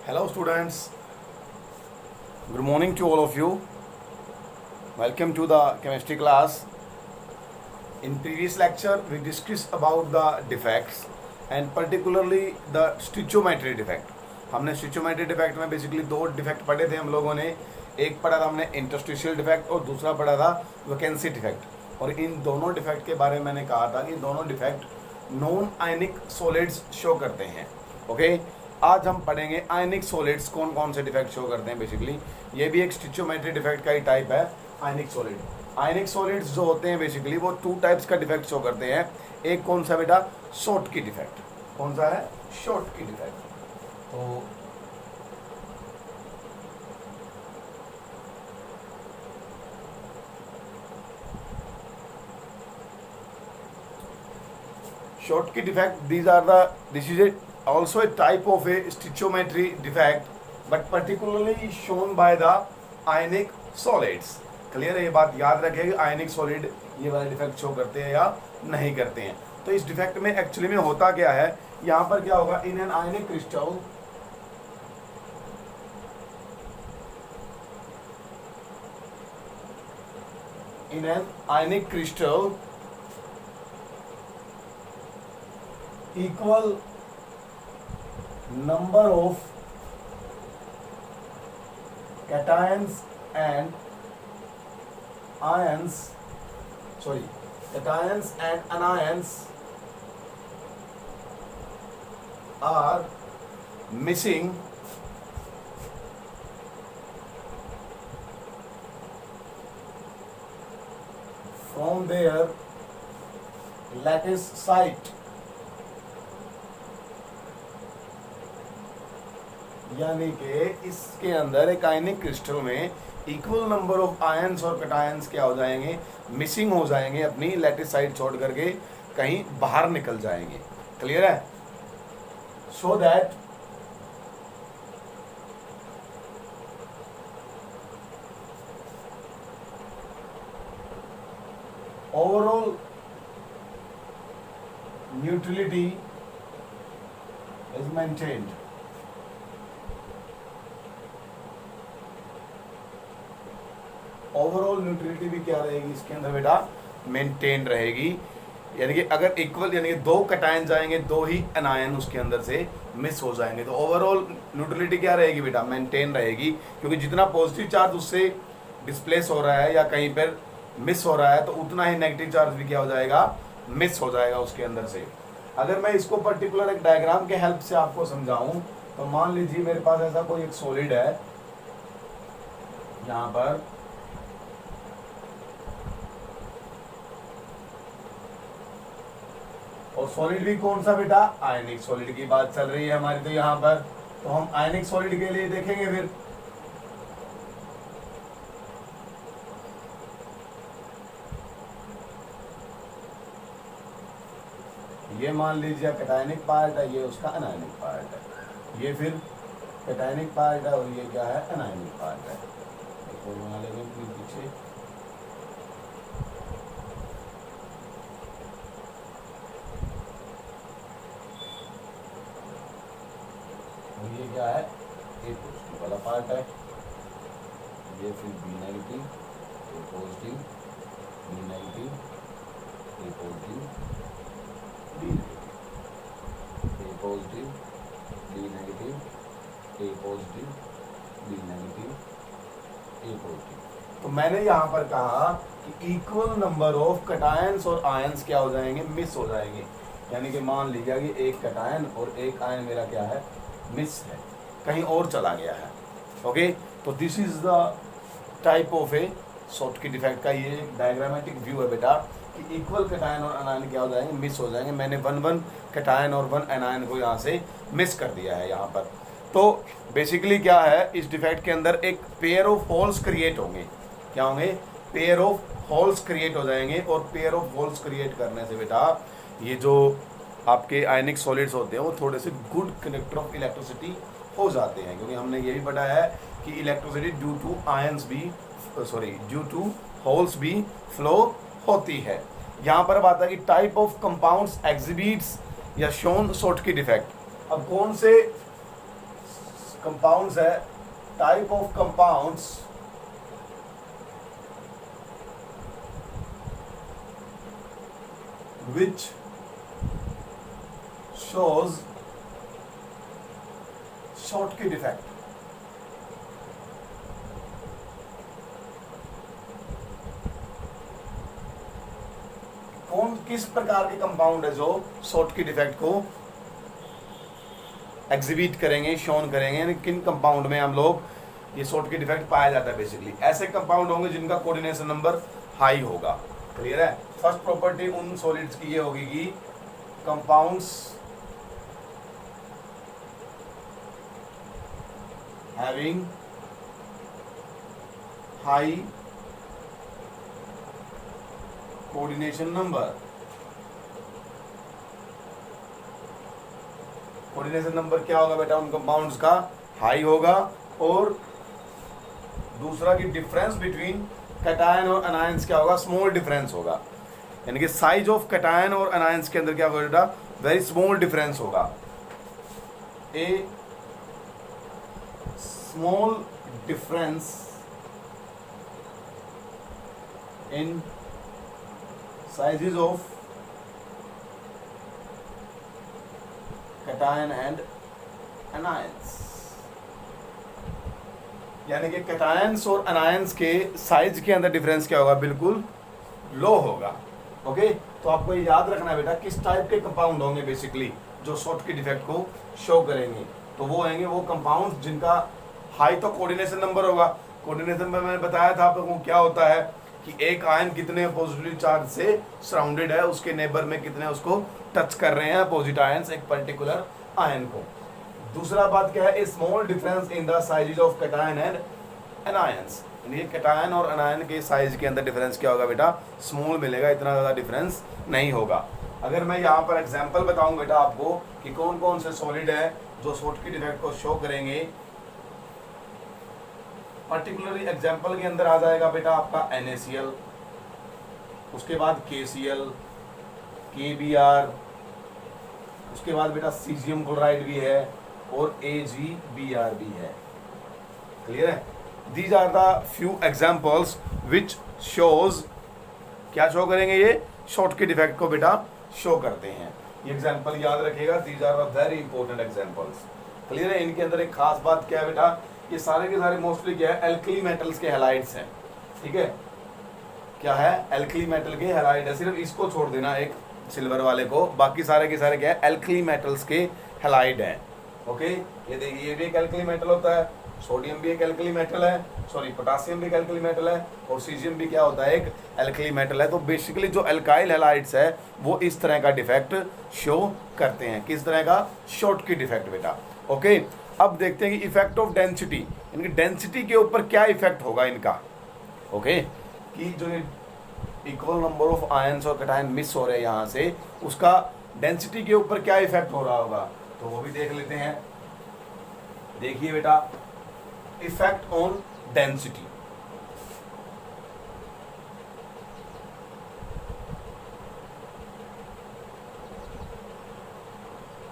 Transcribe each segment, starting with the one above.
Hello students, good morning to all of you. Welcome to the chemistry class. In previous lecture we discussed about the defects and particularly the stoichiometry defect. हमने stoichiometry defect में basically दो defect पढ़े थे हम लोगों ने. एक पढ़ा था हमने interstitial defect और दूसरा पढ़ा था vacancy defect. और इन दोनों defect के बारे में मैंने कहा था कि दोनों defect non ionic solids show करते हैं. ओके आज हम पढ़ेंगे आयनिक सॉलिड्स कौन कौन से डिफेक्ट शो करते हैं. बेसिकली ये भी एक स्टिचोमेट्री डिफेक्ट का ही टाइप है आयनिक सॉलिड. आयनिक सॉलिड्स जो होते हैं बेसिकली वो टू टाइप्स का डिफेक्ट शो करते हैं. एक कौन सा बेटा, शॉर्ट की डिफेक्ट. कौन सा है, शॉर्ट की डिफेक्ट. तो short key defect, this is also a type of a stoichiometry defect but particularly shown by the ionic solids. Clear है, ये बात याद रखें कि आयनिक सॉलिड ये वाले डिफेक्ट शो करते हैं या नहीं करते हैं. तो इस डिफेक्ट में एक्चुअली में होता क्या है, यहाँ पर क्या होगा, इन an ionic crystal equal number of cations and anions are missing from their lattice site. यानी कि इसके अंदर एक आयनिक क्रिस्टल में इक्वल नंबर ऑफ आयंस और कैटायंस क्या हो जाएंगे, मिसिंग हो जाएंगे, अपनी लैटिस साइड छोड़ करके कहीं बाहर निकल जाएंगे. क्लियर है. So that overall neutrality is maintained. Overall neutrality भी क्या रहेगी इसके अंदर बेटा, मेंटेन रहेगी. यानी कि अगर इक्वल यानी कि दो कैटायन जाएंगे, दो ही एनायन उसके अंदर से मिस हो जाएंगे, तो ओवरऑल न्यूट्रलिटी क्या रहेगी बेटा, मेंटेन रहेगी. क्योंकि जितना पॉजिटिव चार्ज उससे डिस्प्लेस हो रहा है या कहीं पर मिस हो रहा है, तो उतना ही नेगेटिव चार्ज भी क्या हो जाएगा, मिस हो जाएगा उसके अंदर से. अगर मैं इसको पर्टिकुलर एक डायग्राम के हेल्प से आपको समझाऊं, तो मान लीजिए मेरे पास ऐसा कोई एक सॉलिड है, यहाँ पर और सॉलिड भी कौन सा बेटा, आयनिक सॉलिड की बात चल रही है हमारी. तो यहाँ पर तो हम आयनिक सॉलिड के लिए देखेंगे. फिर ये मान लीजिए कैटायनिक पार्ट है, ये उसका अनायनिक पार्ट है. ये फिर कैटायनिक पार्ट है और ये क्या है, अनायनिक पार्ट है. तो बना लेंगे पीछे. ये क्या है, ए पॉजिटिव वाला पार्ट है. ये फिर बी नेगेटिव, ए पॉजिटिव, बी नेगेटिव, ए पॉजिटिव, बी नेगेटिव, ए पॉजिटिव, बी नेगेटिव, ए पॉजिटिव, बी नेगेटिव, ए पॉजिटिव. तो मैंने यहाँ पर कहा कि इक्वल नंबर ऑफ कैटायंस और आयंस क्या हो जाएंगे, मिस हो जाएंगे. यानी कि मान लीजिए कि एक कैटायन और एक आयन मेरा क्या है, मिस है, कहीं और चला गया है. ओके तो this is the type of A short की डिफेक्ट का ये डायग्रामेटिक व्यू है बेटा, कि इक्वल कैटायन और अनायन क्या हो जाएंगे, मिस हो जाएंगे. मैंने वन कैटायन और वन अनायन को यहाँ से मिस कर दिया है यहाँ पर. तो बेसिकली क्या है, इस डिफेक्ट के अंदर एक पेयर ऑफ होल्स क्रिएट होंगे. क्या होंगे, पेयर ऑफ होल्स क्रिएट हो जाएंगे. और पेयर ऑफ होल्स क्रिएट करने से बेटा ये जो आपके आयनिक सॉलिड्स होते हैं वो थोड़े से गुड कंडक्टर ऑफ इलेक्ट्रिसिटी हो जाते हैं. क्योंकि हमने ये भी पढ़ा है कि इलेक्ट्रिसिटी ड्यू टू आयंस भी ड्यू टू होल्स भी फ्लो होती है. यहाँ पर बात है कि टाइप ऑफ कंपाउंड्स एग्जिबिट्स या शोन शॉर्ट की डिफेक्ट. अब कौन से कंपाउंड्स है, type of compounds which shows Schottky defect. कौन किस प्रकार के कंपाउंड है जो Schottky डिफेक्ट को एग्जिबिट करेंगे, शोन करेंगे, यानी किन कंपाउंड में हम लोग ये Schottky डिफेक्ट पाया जाता है। बेसिकली ऐसे कंपाउंड होंगे जिनका कोऑर्डिनेशन नंबर हाई होगा। क्लियर है। फर्स्ट प्रॉपर्टी उन सॉलिड्स की ये होगी कि compounds having high coordination number. Coordination number क्या होगा बेटा उन कंपाउंड्स का? हाई होगा। और दूसरा कि डिफरेंस बिटवीन कैटायन और अनायंस क्या होगा? स्मॉल डिफरेंस होगा। यानी कि साइज ऑफ कैटायन और अनायंस के अंदर क्या होगा बेटा? वेरी स्मॉल डिफरेंस होगा। A small difference in sizes of cation and anions, यानी कि कैटायंस और अनायंस के साइज के अंदर डिफरेंस क्या होगा? बिल्कुल लो होगा। ओके, तो आपको ये याद रखना है बेटा किस टाइप के कंपाउंड होंगे बेसिकली जो Schottky डिफेक्ट को शो करेंगे। तो वो होंगे वो कंपाउंड जिनका हाई तो कोऑर्डिनेशन नंबर होगा। कोऑर्डिनेशन में मैंने बताया था आप लोगों को क्या होता है कि एक आयन कितने पॉजिटिवली चार्ज से सराउंडेड है, उसके नेबर में कितने उसको टच कर रहे हैं अपोजिट आयंस एक पर्टिकुलर आयन को। दूसरा बात क्या है? A small difference in the sizes of cation and anions. ये कैटायन और अनायन के साइज के अंदर डिफरेंस क्या होगा बेटा? स्मॉल मिलेगा, इतना ज़्यादा डिफरेंस नहीं होगा। अगर मैं यहाँ पर एग्जाम्पल बताऊँ बेटा आपको कि कौन कौन से सॉलिड है जो Schottky डिफेक्ट को शो करेंगे, पर्टिकुलरली एग्जाम्पल के अंदर आ जाएगा बेटा आपका NaCl, उसके बाद KCl, KBr, उसके बाद बेटा सीजियम क्लोराइड भी है और AgBr भी है। क्लियर है। These are the few examples which shows क्या शो करेंगे? ये Schottky डिफेक्ट को बेटा शो करते हैं। ये एग्जाम्पल याद रखिएगा, these are the very important examples. Clear है। इनके अंदर एक खास बात क्या है बेटा? ये सारे के सारे मोस्टली क्या है? एल्कली मेटल्स के हैलाइड्स हैं। ठीक है, क्या है? एल्कली मेटल के हैलाइड है। सिर्फ इसको छोड़ देना एक सिल्वर वाले को, बाकी सारे के सारे क्या है? एल्कली मेटल्स के हैलाइड हैं। ओके, ये देखिए ये भी एक एल्कली मेटल होता है, सोडियम भी एक एल्कली मेटल है, सॉरी पोटासियम भी एक एल्कली मेटल है और सीजियम भी क्या होता है? एक एल्कली मेटल है। तो बेसिकली जो एल्काइल हैलाइड्स है वो इस तरह का डिफेक्ट शो करते हैं। किस तरह का? Schottky डिफेक्ट बेटा। ओके, अब देखते हैं कि इफेक्ट ऑफ डेंसिटी, इनकी डेंसिटी के ऊपर क्या इफेक्ट होगा इनका। ओके, कि जो इक्वल नंबर ऑफ आयंस और कैटायन मिस हो रहे हैं यहाँ से, उसका डेंसिटी के ऊपर क्या इफेक्ट हो रहा होगा, तो वो भी देख लेते हैं। देखिए बेटा, इफेक्ट ऑन डेंसिटी।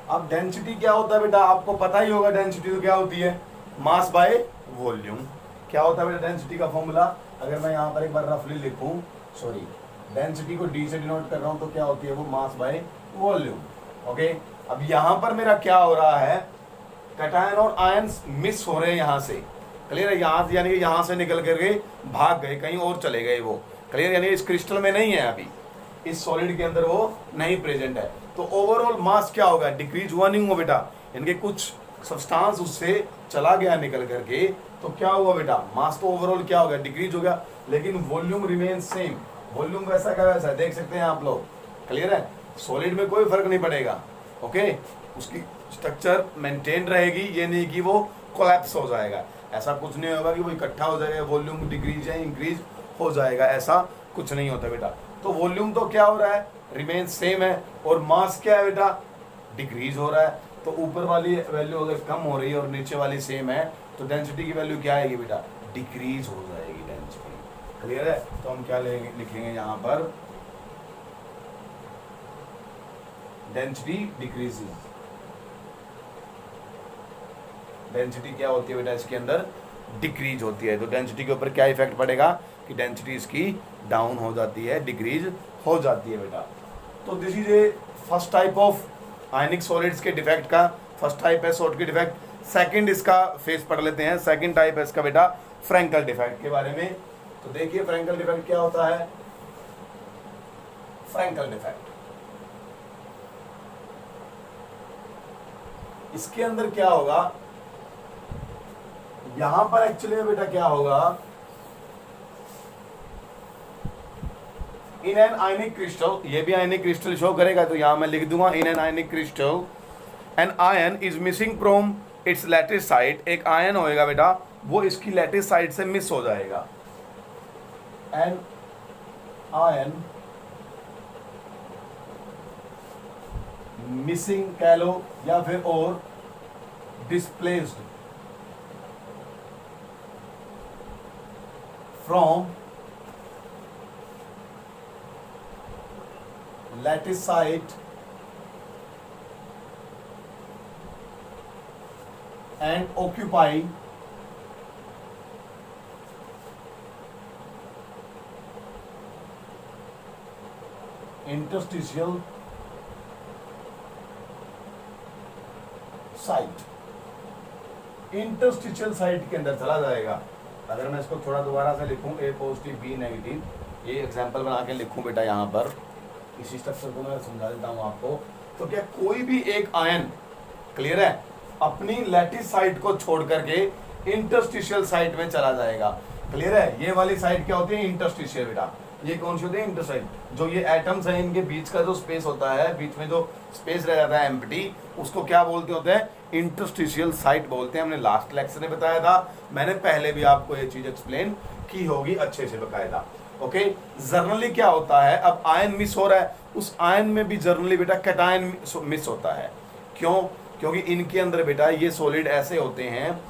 अब डेंसिटी क्या होता है बेटा? आपको पता ही होगा डेंसिटी तो क्या होती है? Mass by volume. क्या होता है बेटा डेंसिटी का फॉर्मूला? अगर मैं यहाँ पर एक बार रफली लिखूं, सॉरी डेंसिटी को डी से डिनोट कर रहा हूँ, तो क्या होती है वो? Mass by volume. ओके, अब यहाँ पर मेरा क्या हो रहा है? कैटायन और आयंस मिस हो रहे हैं यहाँ से। क्लियर है। यहाँ से यानी कि यहाँ से निकल करके भाग गए, कहीं और चले गए वो। क्लियर, यानी इस क्रिस्टल में नहीं है, अभी इस सॉलिड के अंदर वो नहीं प्रेजेंट है। तो ओवरऑल मास क्या होगा? डिक्रीज हुआ नहीं हुआ बेटा? इनके कुछ सब्सटेंस उससे चला गया निकल करके, तो क्या हुआ बेटा? मास तो ओवरऑल क्या हो गया? डिक्रीज हो गया, लेकिन वॉल्यूम रिमेन सेम। वॉल्यूम वैसा का वैसा देख सकते हैं आप लोग। क्लियर है। सॉलिड में कोई फर्क नहीं पड़ेगा। ओके, उसकी स्ट्रक्चर मेंटेन रहेगी, ये नहीं कि वो कोलैप्स हो जाएगा। ऐसा कुछ नहीं होगा कि वो इकट्ठा हो जाएगा, वॉल्यूम डिक्रीज या इंक्रीज हो जाएगा, ऐसा कुछ नहीं होता बेटा। तो वॉल्यूम तो क्या हो रहा है? रिमेन सेम है। और मास क्या है बेटा? डिक्रीज हो रहा है। तो ऊपर वाली वैल्यू अगर कम हो रही है और नीचे वाली सेम है, तो डेंसिटी की वैल्यू क्या आएगी बेटा? डिक्रीज हो जाएगी डेंसिटी। क्लियर है। तो हम क्या लिखेंगे यहाँ पर? Density decreases. डेंसिटी क्या होती है बेटा इसके अंदर, डिक्रीज होती है। तो डेंसिटी के ऊपर क्या इफेक्ट पड़ेगा कि डेंसिटी इसकी डाउन हो जाती है, डिक्रीज हो जाती है बेटा। तो this is a first type of ionic solids के डिफेक्ट का, फर्स्ट टाइप है सॉल्ट की डिफेक्ट। सेकंड इसका फेस पढ़ लेते हैं, सेकंड टाइप है इसका बेटा फ्रैंकल डिफेक्ट के बारे में। तो देखिए फ्रैंकल डिफेक्ट क्या होता है। फ्रैंकल डिफेक्ट इसके अंदर क्या होगा, यहां पर एक्चुअली में बेटा क्या होगा, इन एन आयनिक क्रिस्टल, ये भी आयनिक क्रिस्टल शो करेगा, तो यहां मैं लिख दूंगा in an ionic crystal an ion is missing from its lattice side. एक आयन होएगा बेटा, वो इसकी लैटिस साइड से मिस हो जाएगा। एन आयन मिसिंग कह लो या फिर और displaced from lattice site and occupy interstitial site. Interstitial site के अंदर चला जाएगा। अगर मैं इसको थोड़ा दोबारा से लिखूं, ए पॉजिटिव बी नेगेटिव, ये एग्जांपल बना के लिखूं बेटा, यहाँ पर इसी स्ट्रक्चर को मैं समझा देता हूं आपको। तो क्या कोई भी एक आयन, क्लियर है, अपनी लैटिस साइट को छोड़ करके इंटरस्टिशियल साइट में चला जाएगा। क्लियर है, ये वाली साइट क्या होती है, इंटरस्टिशियल बेटा। ये कौन सी होती है, इंटरसाइट। जो ये एटम्स हैं इनके बीच का जो स्पेस होता है, बीच में जो स्पेस रह जाता है एम्प्टी, उसको क्या बोलते होते हैं, इंटरस्टिशियल साइट बोलते हैं। हमने लास्ट लेक्चर में बताया था, मैंने पहले भी आपको ये चीज एक्सप्लेन की होगी अच्छे से बकायदा। ओके, जर्नली क्या होता है, अब आयन मिस हो रहा है, उस आयन में भी जर्नली बेटा कैटायन मिस होता है। क्यों, क्योंकि इनके अंदर बेटा ये सॉलिड ऐसे होते हैं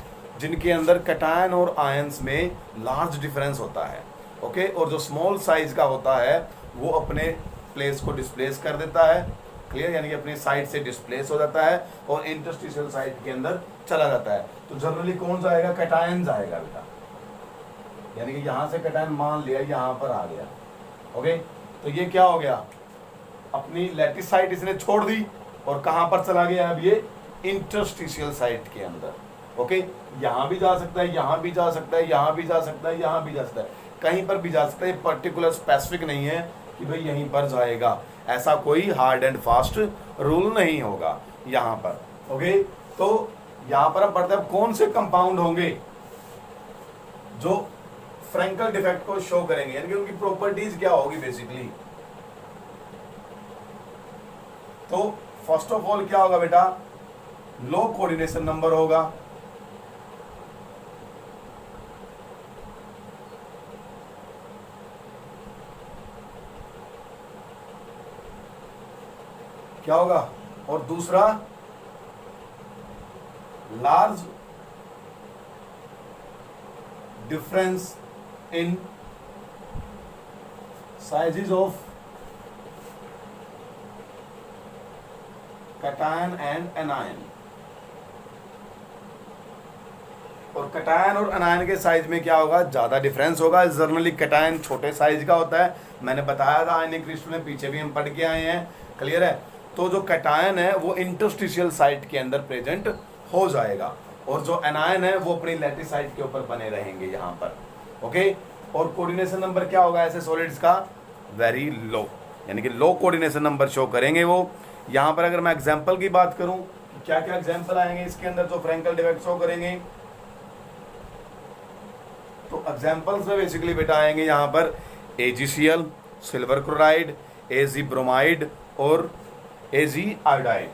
जिनके अंदर कैटायन और आयंस में लार्ज डिफरेंस होता है। ओके, और जो स्मॉल साइज का होता है वो अपने प्लेस को डिस्प्लेस कर देता है। क्लियर, यानी कि अपनी साइड से डिस्प्लेस हो जाता है और इंटरस्टिशियल साइट के अंदर चला जाता है। तो जनरली कौन जाएगा, कैटायन जाएगा बेटा। यानी कि यहां से कैटायन मान लिया यहां पर आ गया। ओके, तो ये क्या हो गया, अपनी लैटिस साइट इसने छोड़ दी और कहां पर चला गया, अब ये इंटरस्टिशियल साइट के अंदर। ओके, यहां भी जा सकता है, यहां भी जा सकता है, यहां भी जा सकता है, यहां भी जा सकता है, कहीं पर भी जा सकता है। पर्टिकुलर स्पेसिफिक नहीं है कि भाई यहीं पर जाएगा, ऐसा कोई हार्ड एंड फास्ट रूल नहीं होगा यहां पर। ओके, तो यहां पर हम पढ़ते हैं कौन से कंपाउंड होंगे जो फ्रैंकल डिफेक्ट को शो करेंगे, यानी कि उनकी प्रॉपर्टीज क्या होगी बेसिकली। तो फर्स्ट ऑफ ऑल क्या होगा बेटा, लो कोऑर्डिनेशन नंबर होगा। क्या होगा, और दूसरा large difference in sizes of cation and anion. और कैटायन और एनायन के साइज में क्या होगा, ज्यादा डिफरेंस होगा। जनरली कैटायन छोटे साइज का होता है, मैंने बताया था आयनिक क्रिस्टल में, पीछे भी हम पढ़ के आए हैं। क्लियर है, तो जो कैटायन है वो इंटरस्टिशियल साइट के अंदर प्रेजेंट हो जाएगा और जो एनायन है वो अपनी लैटिस साइट के ऊपर बने रहेंगे यहाँ पर। ओके, और कोऑर्डिनेशन नंबर क्या होगा ऐसे सॉलिड्स का, वेरी लो, यानी कि लो कोऑर्डिनेशन नंबर शो करेंगे वो। यहाँ पर अगर मैं एग्जांपल की बात करूं, क्या क्या एग्जांपल आएंगे इसके अंदर जो फ्रैंकल डिफेक्ट शो करेंगे, तो एग्जांपल्स में बेसिकली बेटा आएंगे यहाँ पर AgCl, silver chloride, Ag bromide और Ag आयोडाइड।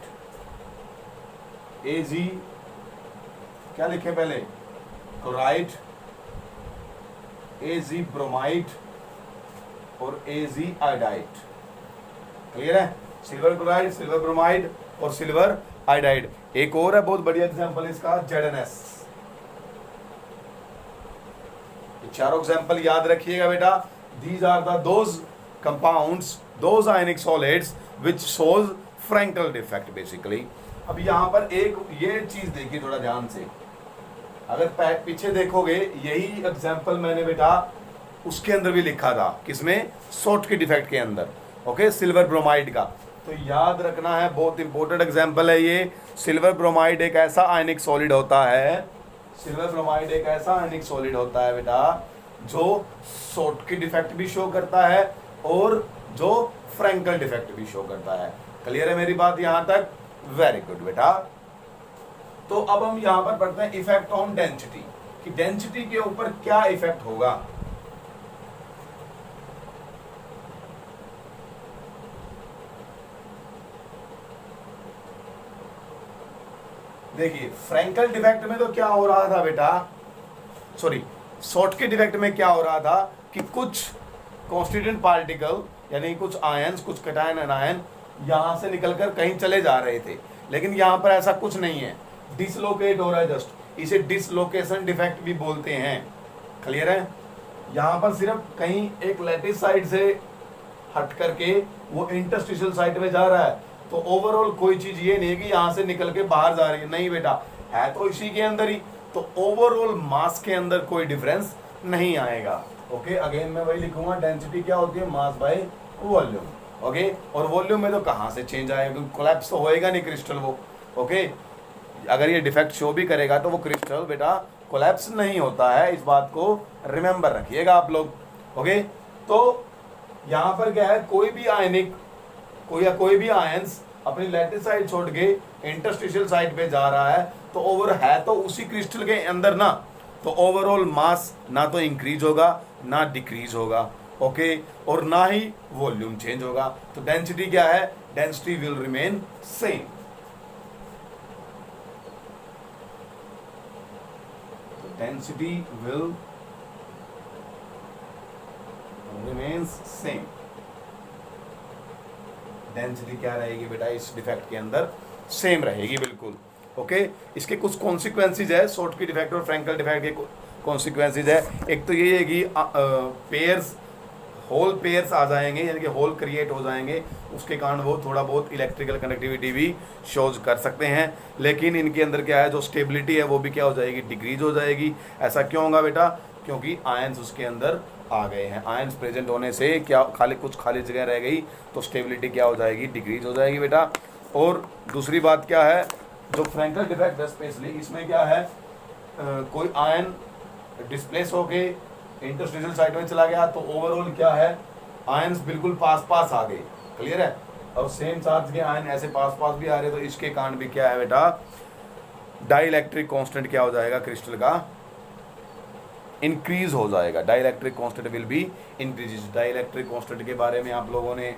Ag क्या लिखे पहले, क्लोराइड, Ag ब्रोमाइड और Ag आयोडाइड। क्लियर है, सिल्वर क्लोराइड, सिल्वर ब्रोमाइड और सिल्वर आयोडाइड। एक और है बहुत बढ़िया एग्जांपल इसका, ZnS। चारों एग्जांपल याद रखिएगा बेटा, these are the those compounds, those ionic solids which shows Frenkel defect basically. अब यहां पर एक ये चीज देखिए थोड़ा ध्यान से, अगर पीछे देखोगे यही एग्जाम्पल मैंने बेटा उसके अंदर भी लिखा था, किसमें, शॉर्टकी डिफेक्ट के अंदर, ओके, सिल्वर ब्रोमाइड का। तो याद रखना है, बहुत इंपॉर्टेंट एग्जाम्पल है ये। सिल्वर ब्रोमाइड एक ऐसा आयनिक सॉलिड होता है, सिल्वर ब्रोमाइड एक ऐसा आयनिक सॉलिड होता है बेटा जो शॉर्टकी डिफेक्ट भी शो करता है और जो फ्रैंकल डिफेक्ट भी शो करता है। क्लियर है मेरी बात यहां तक? वेरी गुड बेटा। तो अब हम यहां पर पढ़ते हैं इफेक्ट ऑन डेंसिटी, कि डेंसिटी के ऊपर क्या इफेक्ट होगा। देखिए फ्रैंकल डिफेक्ट में तो क्या हो रहा था बेटा, सॉरी शॉर्टकी डिफेक्ट में क्या हो रहा था कि कुछ कॉन्स्टिट्यूएंट पार्टिकल यानी कुछ आयंस, कुछ कैटायन एनायन यहां से निकलकर कहीं चले जा रहे थे, लेकिन यहां पर ऐसा कुछ नहीं है, डिसलोकेट हो रहा है जस्ट। इसे डिसलोकेशन डिफेक्ट भी बोलते हैं। क्लियर है? यहां पर सिर्फ कहीं एक लैटिस साइड से हट करके वो इंटरस्टिशियल साइड में जा रहा है, तो ओवरऑल कोई चीज ये नहीं है कि यहां से निकल के बाहर जा रही है, नहीं बेटा, है तो इसी के अंदर ही। तो ओवरऑल मास के अंदर कोई डिफरेंस नहीं आएगा। ओके, अगेन मैं वही लिखूंगा, डेंसिटी क्या होती है, मास बाय वॉल्यूम। ओके, और वॉल्यूम में तो कहां से चेंज आएगा, कोलैप्स तो होएगा नहीं क्रिस्टल वो। ओके, अगर ये डिफेक्ट शो भी करेगा तो वो क्रिस्टल बेटा कोलैप्स नहीं होता है, इस बात को रिमेंबर रखिएगा आप लोग। ओके, तो यहां पर क्या है, कोई भी आयनिक कोई भी आयंस अपनी लैटिस साइड छोड़ के इंटरस्टिशियल साइड पे जा रहा है, तो ओवर है तो उसी क्रिस्टल के अंदर ना, तो ओवरऑल मास ना तो इंक्रीज होगा ना डिक्रीज होगा। ओके, और ना ही वॉल्यूम चेंज होगा। तो डेंसिटी क्या है, density will remain same. Density will remains same. Density क्या रहेगी बेटा इस डिफेक्ट के अंदर, सेम रहेगी बिल्कुल। ओके, इसके कुछ कॉन्सिक्वेंसेज है, शॉर्टकी डिफेक्ट और फ्रैंकल डिफेक्ट के कॉन्सिक्वेंसेज है। एक तो ये है कि पेयर्स, होल पेयर्स आ जाएंगे, यानी कि होल क्रिएट हो जाएंगे, उसके कारण वो थोड़ा बहुत इलेक्ट्रिकल कनेक्टिविटी भी शोज कर सकते हैं। लेकिन इनके अंदर क्या है, जो स्टेबिलिटी है वो भी क्या हो जाएगी, डिक्रीज हो जाएगी। ऐसा क्यों होगा बेटा, क्योंकि आयंस उसके अंदर आ गए हैं। आयंस प्रेजेंट होने से क्या कुछ खाली जगह रह गई, तो स्टेबिलिटी क्या हो जाएगी, डिक्रीज हो जाएगी बेटा। और दूसरी बात क्या है, जो फ्रैंकल डिफेक्ट है स्पेशली, इसमें क्या है, कोई आयन डिस्प्लेस होके इंटरस्टिशियल साइड में चला गया, तो ओवरऑल क्या है, आयंस बिल्कुल पास पास आ गए। क्लियर है? और सेम चार्ज के आयन ऐसे पास पास भी आ रहे, तो इसके कारण भी क्या है बेटा, डाइलेक्ट्रिक कांस्टेंट क्या हो जाएगा, क्रिस्टल का इंक्रीज हो जाएगा। Dielectric constant will be increase. Dielectric constant के बारे में आप लोगों ने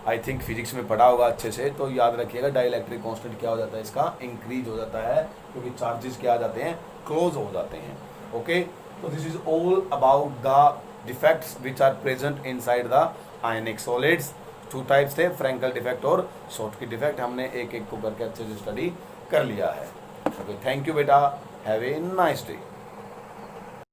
आई थिंक फिजिक्स में पढ़ा होगा अच्छे से, तो याद रखिएगा डाइलेक्ट्रिक कांस्टेंट क्या हो जाता है, इसका इंक्रीज हो जाता है, क्योंकि चार्जेस क्या आ जाते हैं, क्लोज हो जाते हैं। ओके, तो this is all about the defects which are present inside the ionic solids. 2 types थे, फ्रैंकल डिफेक्ट और शॉर्टकी डिफेक्ट। हमने एक एक को करके अच्छे से स्टडी कर लिया है। ओके, थैंक यू बेटा, हैव ए नाइस डे।